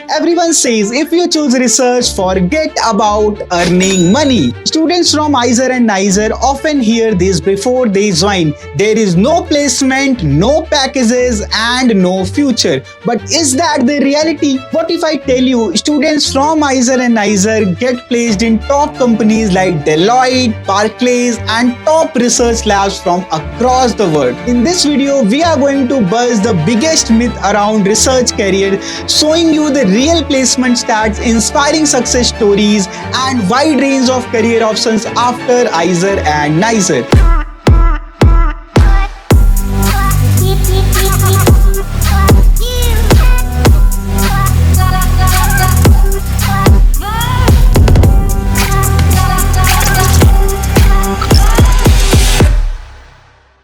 Everyone says if you choose research, forget about earning money. Students from IISER and NISER often hear this before they join. There is no placement, no packages, and no future. But is that the reality? What if I tell you students from IISER and NISER get placed in top companies like Deloitte, Barclays, and top research labs from across the world? In this video, we are going to buzz the biggest myth around research career, showing you the real placement stats, inspiring success stories, and wide range of career options after IISER and NISER.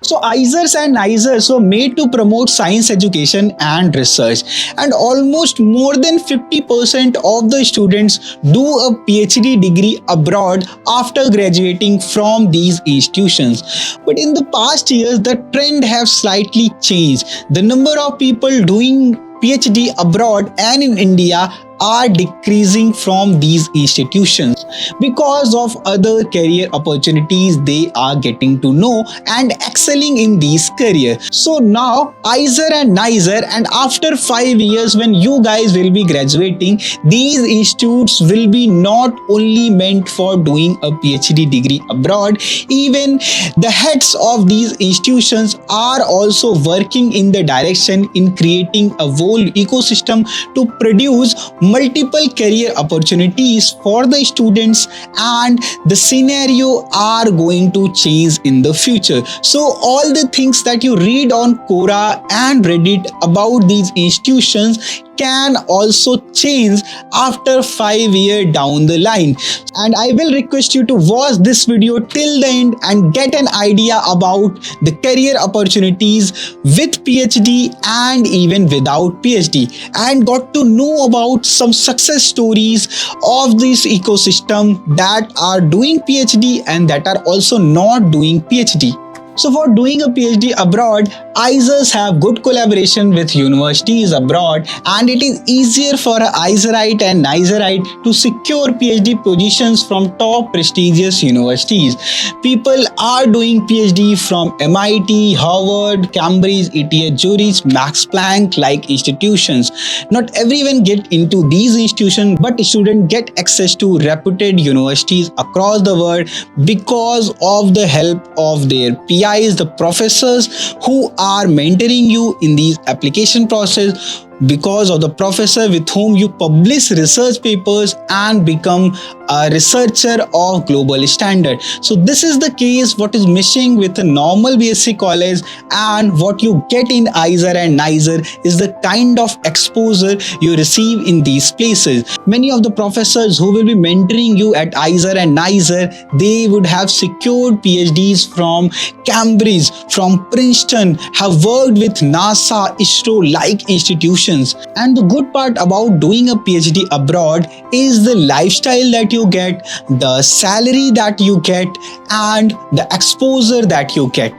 So IISER and NISER were made to promote science education and research, and almost more than 50% of the students do a PhD degree abroad after graduating from these institutions. But in the past years, the trend has slightly changed. The number of people doing PhD abroad and in India are decreasing from these institutions because of other career opportunities they are getting to know and excelling in these careers. So now IISER and NISER, and after 5 years when you guys will be graduating, these institutes will be not only meant for doing a PhD degree abroad. Even the heads of these institutions are also working in the direction in creating a whole ecosystem to produce multiple career opportunities for the students, and the scenario are going to change in the future. So all the things that you read on Quora and Reddit about these institutions can also change after 5 years down the line. And I will request you to watch this video till the end and get an idea about the career opportunities with PhD and even without PhD, and got to know about some success stories of this ecosystem that are doing PhD and that are also not doing PhD. So for doing a PhD abroad, IISERs have good collaboration with universities abroad, and it is easier for an IISERite and NISERite to secure PhD positions from top prestigious universities. People are doing PhD from MIT, Harvard, Cambridge, ETH Zurich, Max Planck like institutions. Not everyone get into these institutions, but students get access to reputed universities across the world because of the help of their PIs, the professors who are mentoring you in these application process, because of the professor with whom you publish research papers and become a researcher of global standard. So this is the case what is missing with a normal BSc college, and what you get in IISER and NISER is the kind of exposure you receive in these places. Many of the professors who will be mentoring you at IISER and NISER, they would have secured PhDs from Cambridge, from Princeton, have worked with NASA, ISRO like institutions. And the good part about doing a PhD abroad is the lifestyle that you get, the salary that you get, and the exposure that you get.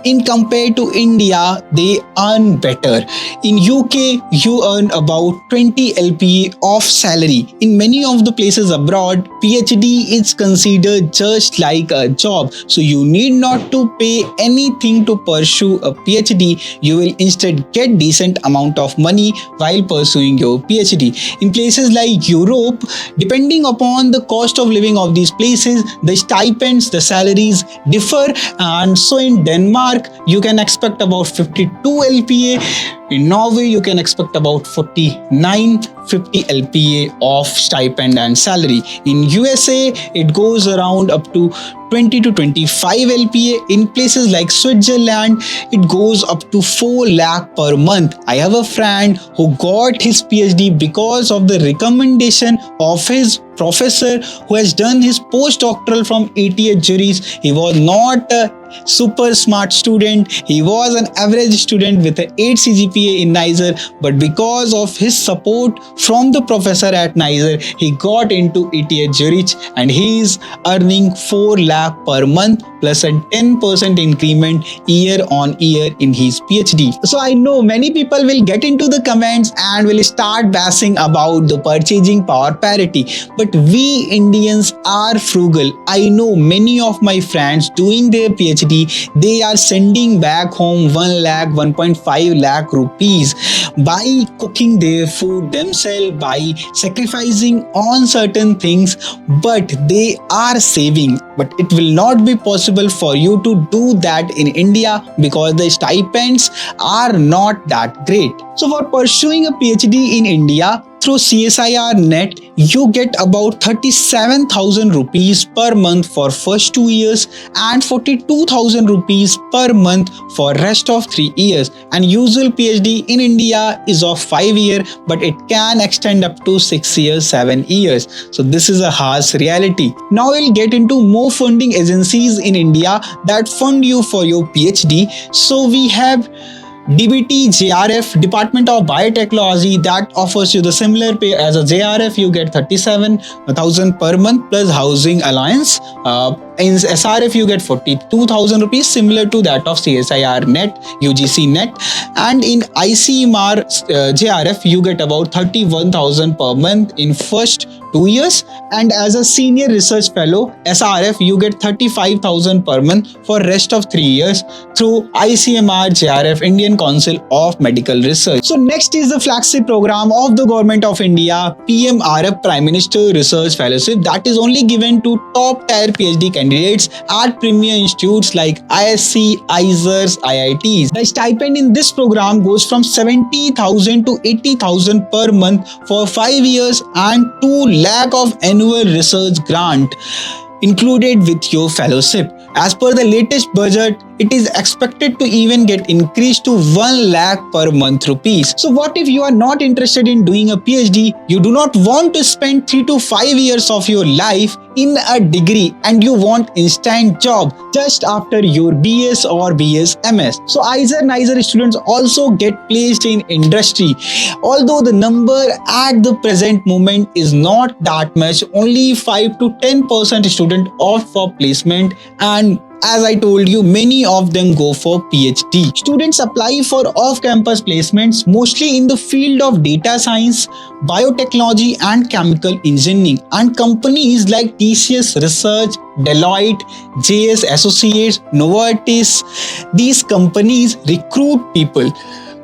In compared to India, they earn better. In UK, you earn about 20 LPA of salary. In many of the places abroad, PhD is considered just like a job. So you need not to pay anything to pursue a PhD. You will instead get decent amount of money while pursuing your PhD. In places like Europe, depending upon the cost of living of these places, the stipends, the salaries differ. And so in Denmark, you can expect about 52 LPA. In Norway, you can expect about 49-50 LPA of stipend and salary. In USA, it goes around up to 20 to 25 LPA. In places like Switzerland, it goes up to 4 lakh per month. I have a friend who got his PhD because of the recommendation of his professor who has done his postdoctoral from ETH Zurich. He was not super smart student. He was an average student with an 8 CGPA in NISER, but because of his support from the professor at NISER, he got into ETH Zurich and he is earning 4 lakh per month plus a 10% increment year on year in his PhD. So I know many people will get into the comments and will start bashing about the purchasing power parity, but we Indians are frugal. I know many of my friends doing their PhD, they are sending back home 1 lakh, 1.5 lakh rupees by cooking their food themselves, by sacrificing on certain things, but they are saving. But it will not be possible for you to do that in India because the stipends are not that great. So for pursuing a PhD in India through CSIR net, you get about 37,000 rupees per month for first 2 years and 42,000 rupees per month for rest of 3 years. And usual PhD in India is of 5 years, but it can extend up to 6 years, 7 years. So this is a harsh reality. Now we'll get into more funding agencies in India that fund you for your PhD. So we have DBT JRF, Department of Biotechnology, that offers you the similar pay as a JRF. You get 37,000 per month plus housing allowance. In SRF you get 42,000 rupees, similar to that of CSIR net, UGC net. And in ICMR JRF you get about 31,000 per month in first 2 years. And as a senior research fellow SRF you get 35,000 per month for rest of 3 years through ICMR JRF, Indian Council of Medical Research. So next is the flagship program of the Government of India, PMRF, Prime Minister Research Fellowship, that is only given to top tier PhD candidates at premier institutes like ISC, IISER, IITs. The stipend in this program goes from 70,000 to 80,000 per month for 5 years and 2 lakh of annual research grant included with your fellowship. As per the latest budget, it is expected to even get increased to 1 lakh per month rupees. So what if you are not interested in doing a PhD, you do not want to spend 3 to 5 years of your life in a degree and you want instant job just after your BS or BSMS. So IISER NISER students also get placed in industry. Although the number at the present moment is not that much, only 5 to 10% students opt for placement, and as I told you, many of them go for PhD. Students apply for off-campus placements mostly in the field of data science, biotechnology and chemical engineering. And companies like TCS Research, Deloitte, JS Associates, Novartis, these companies recruit people.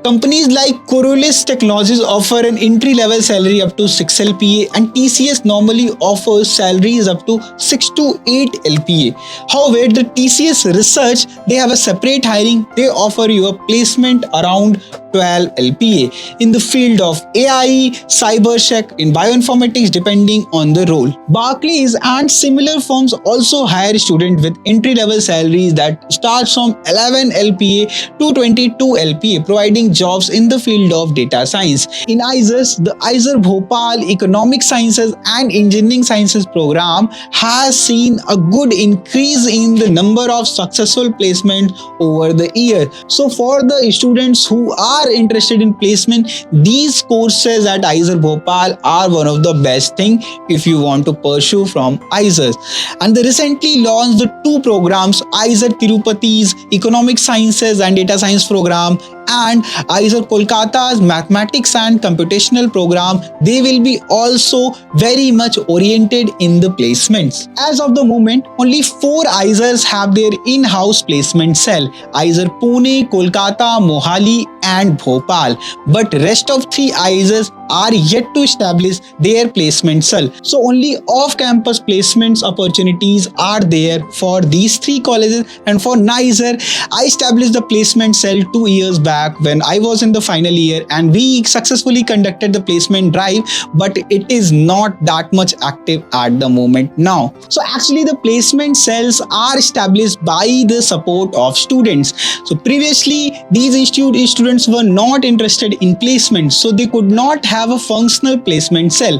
Companies like Corollis Technologies offer an entry-level salary up to 6 LPA and TCS normally offers salaries up to 6 to 8 LPA. However, the TCS Research, they have a separate hiring. They offer you a placement around 12 LPA in the field of AI, cybersec, in bioinformatics depending on the role. Barclays and similar firms also hire students with entry-level salaries that starts from 11 LPA to 22 LPA, providing jobs in the field of data science. In IISER, the IISER Bhopal Economic Sciences and Engineering Sciences program has seen a good increase in the number of successful placements over the year. So for the students who are interested in placement, these courses at IISER Bhopal are one of the best thing if you want to pursue from IISER. And they recently launched the 2 programs, IISER Tirupati's Economic Sciences and Data Science program and IISER Kolkata's Mathematics and Computational program. They will be also very much oriented in the placements. As of the moment, only 4 IISERs have their in-house placement cell: IISER Pune, Kolkata, Mohali and Bhopal. But rest of 3 IISERs are yet to establish their placement cell. So only off-campus placements opportunities are there for these 3 colleges. And for NISER, I established the placement cell 2 years back when I was in the final year, and we successfully conducted the placement drive, but it is not that much active at the moment now. So actually the placement cells are established by the support of students. So previously these institute students were not interested in placement, so they could not have have a functional placement cell.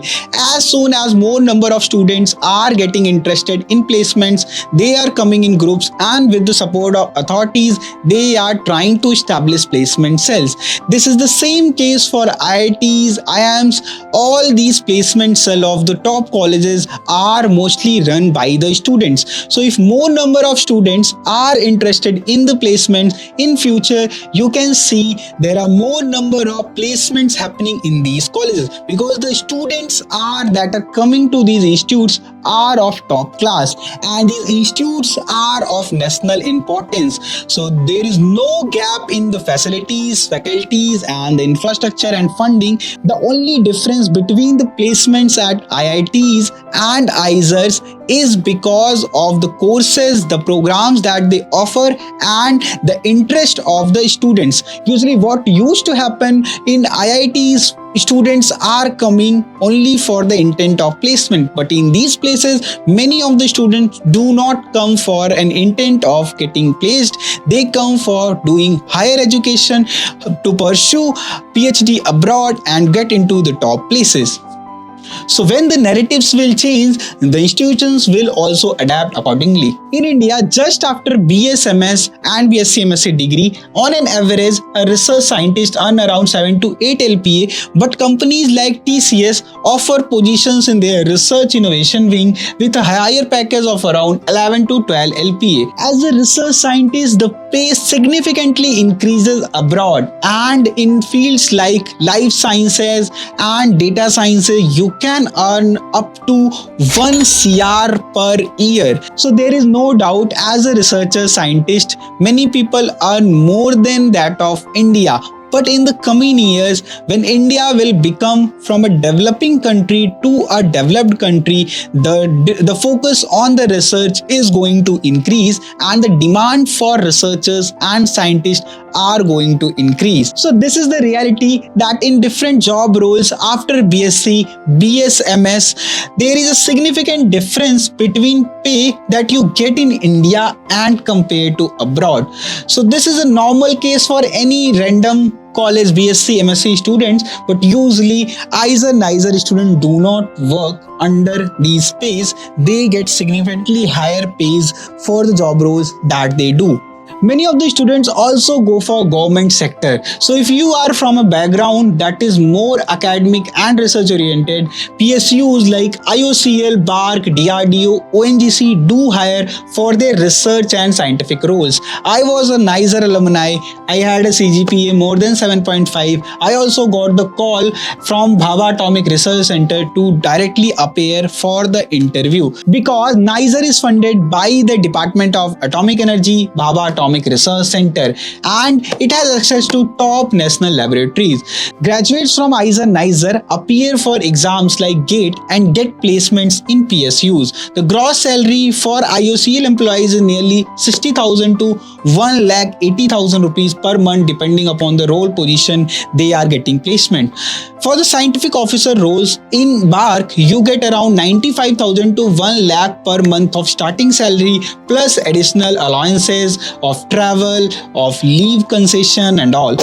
As soon as more number of students are getting interested in placements, they are coming in groups, and with the support of authorities, they are trying to establish placement cells. This is the same case for IITs, IIMs. All these placement cell of the top colleges are mostly run by the students. So if more number of students are interested in the placements in future, you can see there are more number of placements happening in these colleges, because the students that are coming to these institutes are of top class, and these institutes are of national importance. So there is no gap in the facilities, faculties, and the infrastructure and funding. The only difference between the placements at IITs and IISERs is because of the courses, the programs that they offer, and the interest of the students. Usually what used to happen in IITs, students are coming only for the intent of placement, but in these places many of the students do not come for an intent of getting placed. They come for doing higher education, to pursue PhD abroad and get into the top places. So when the narratives will change, the institutions will also adapt accordingly. In India, just after BSMS and BSMS degree, on an average, a research scientist earn around 7 to 8 LPA, but companies like TCS offer positions in their research innovation wing with a higher package of around 11 to 12 LPA. As a research scientist, the pay significantly increases abroad, and in fields like life sciences and data sciences, you can earn up to 1 CR per year. So there is no doubt, as a researcher scientist, many people earn more than that of India. But in the coming years, when India will become from a developing country to a developed country, the focus on the research is going to increase, and the demand for researchers and scientists are going to increase. So this is the reality, that in different job roles after BSc, BSMS, there is a significant difference between pay that you get in India and compared to abroad. So this is a normal case for any random college BSc, MSc students, but usually IISER NISER students do not work under these pays. They get significantly higher pays for the job roles that they do. Many of the students also go for government sector. So if you are from a background that is more academic and research oriented, PSUs like IOCL, BARC, DRDO, ONGC do hire for their research and scientific roles. I was a NISER alumni. I had a CGPA more than 7.5. I also got the call from Bhabha Atomic Research Center to directly appear for the interview, because NISER is funded by the Department of Atomic Energy, Bhabha Atomic Research Center, and it has access to top national laboratories. Graduates from IISER NISER appear for exams like GATE and get placements in PSUs. The gross salary for IOCL employees is nearly 60,000 to 1,80,000 rupees per month, depending upon the role position they are getting placement. For the scientific officer roles in BARC, you get around 95,000 to 1 lakh per month of starting salary, plus additional allowances of travel, of leave concession and all.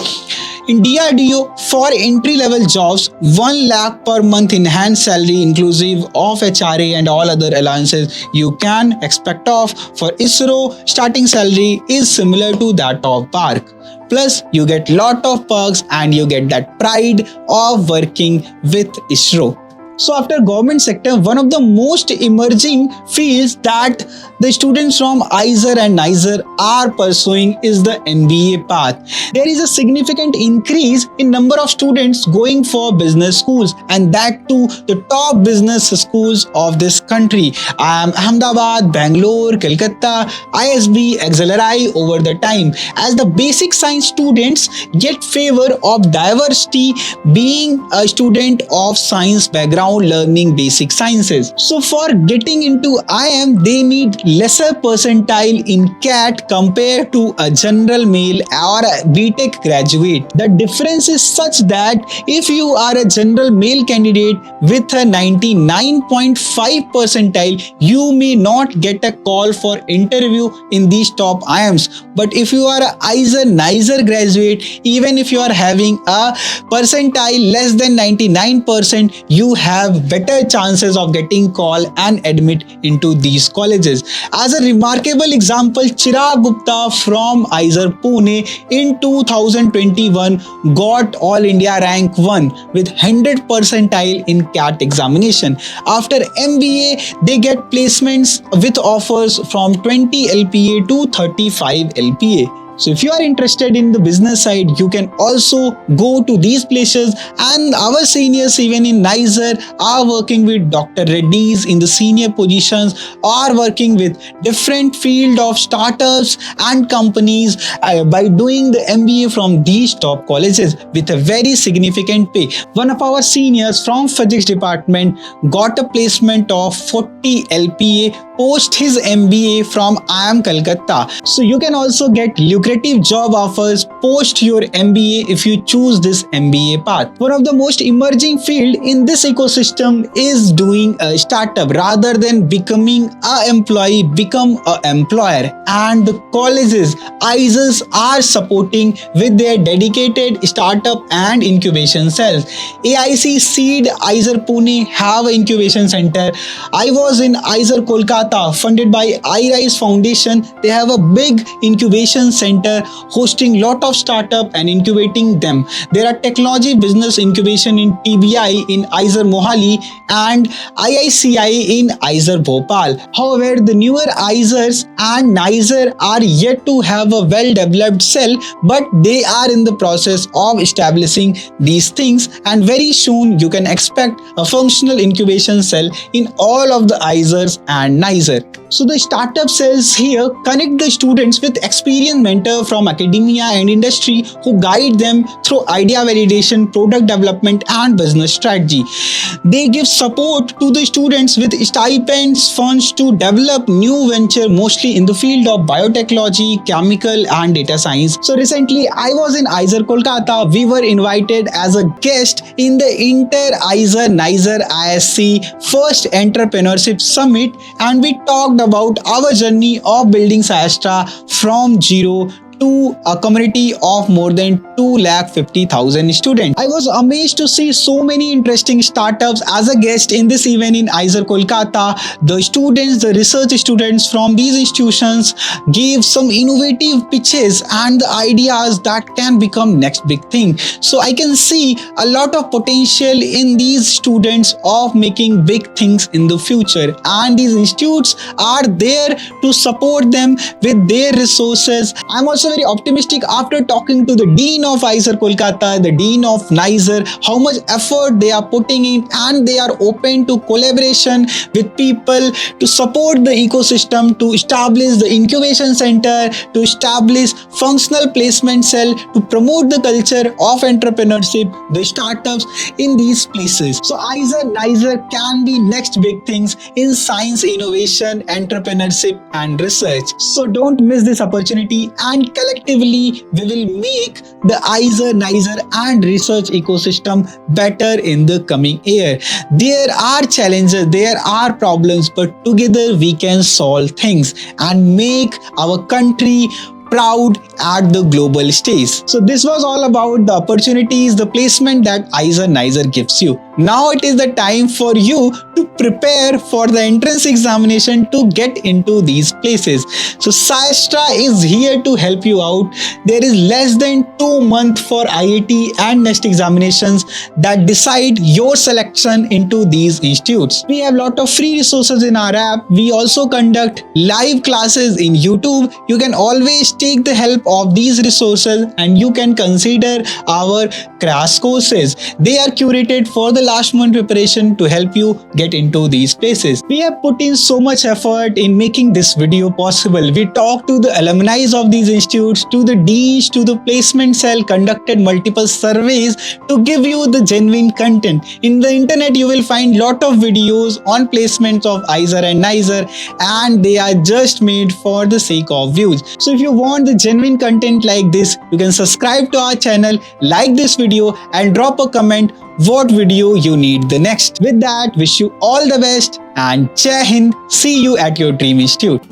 In DRDO, for entry-level jobs, 1 lakh per month enhanced salary inclusive of HRA and all other allowances you can expect of. For ISRO, starting salary is similar to that of BARC. Plus, you get lot of perks and you get that pride of working with ISRO. So after government sector, one of the most emerging fields that the students from IISER and NISER are pursuing is the MBA path. There is a significant increase in number of students going for business schools, and that too the top business schools of this country. Ahmedabad, Bangalore, Kolkata, ISB, accelerate over the time as the basic science students get favor of diversity, being a student of science background ground learning basic sciences. So for getting into IIM, they need lesser percentile in CAT compared to a general male or a BTech graduate. The difference is such that if you are a general male candidate with a 99.5 percentile, you may not get a call for interview in these top IIMs. But if you are a IISER NISER graduate, even if you are having a percentile less than 99%, you have better chances of getting call and admit into these colleges. As a remarkable example, Chirag Gupta from IISER Pune in 2021 got All India rank 1 with 100 percentile in CAT examination. After MBA, they get placements with offers from 20 LPA to 35 LPA. So if you are interested in the business side, you can also go to these places, and our seniors even in NISER are working with Dr. Reddy's in the senior positions, or working with different field of startups and companies by doing the MBA from these top colleges with a very significant pay. One of our seniors from physics department got a placement of 40 LPA post his MBA from IIM Calcutta. So you can also get lucrative job offers post your MBA if you choose this MBA path. One of the most emerging field in this ecosystem is doing a startup. Rather than becoming an employee, become an employer. And the colleges, IISERs are supporting with their dedicated startup and incubation cells. AIC Seed IISER Pune have an incubation center. I was in IISER Kolkata funded by iRise Foundation. They have a big incubation center hosting lot of startup and incubating them. There are technology business incubation in TBI in IISER Mohali and IICI in IISER Bhopal. However, the newer IISERs and NISER are yet to have a well-developed cell, but they are in the process of establishing these things, and very soon you can expect a functional incubation cell in all of the IISERs and NISER. So the startup cells here connect the students with experienced mentor from academia and industry who guide them through idea validation, product development and business strategy. They give support to the students with stipends, funds to develop new venture, mostly in the field of biotechnology, chemical and data science. So recently I was in IISER Kolkata. We were invited as a guest in the IISER NISER ISC First Entrepreneurship Summit, and we talked about our journey of building Sayastra from zero to a community of more than 250,000 students. I was amazed to see so many interesting startups as a guest in this event in IISER Kolkata. The students, the research students from these institutions gave some innovative pitches and the ideas that can become next big thing. So I can see a lot of potential in these students of making big things in the future, and these institutes are there to support them with their resources. I'm also very optimistic after talking to the Dean of IISER Kolkata, the Dean of NISER, how much effort they are putting in, and they are open to collaboration with people to support the ecosystem, to establish the incubation center, to establish functional placement cell, to promote the culture of entrepreneurship, the startups in these places. So IISER NISER can be next big things in science, innovation, entrepreneurship and research. So don't miss this opportunity, and collectively we will make the IISER, NISER and research ecosystem better in the coming year. There are challenges, there are problems, but together we can solve things and make our country proud at the global stage. So this was all about the opportunities, the placement that IISER NISER gives you. Now it is the time for you to prepare for the entrance examination to get into these places. So Sayastra is here to help you out. There is less than 2 months for IIT and NEST examinations that decide your selection into these institutes. We have a lot of free resources in our app. We also conduct live classes in YouTube. You can always take the help of these resources and you can consider our crash courses. They are curated for the last month preparation to help you get into these places. We have put in so much effort in making this video possible. We talked to the alumni of these institutes, to the deans, to the placement cell, conducted multiple surveys to give you the genuine content. In the internet, you will find lot of videos on placements of IISER and NISER, and they are just made for the sake of views. So if you want the genuine content like this, you can subscribe to our channel, like this video, and drop a comment what video you need the next. With that, wish you all the best and Jai Hind. See you at your dream institute.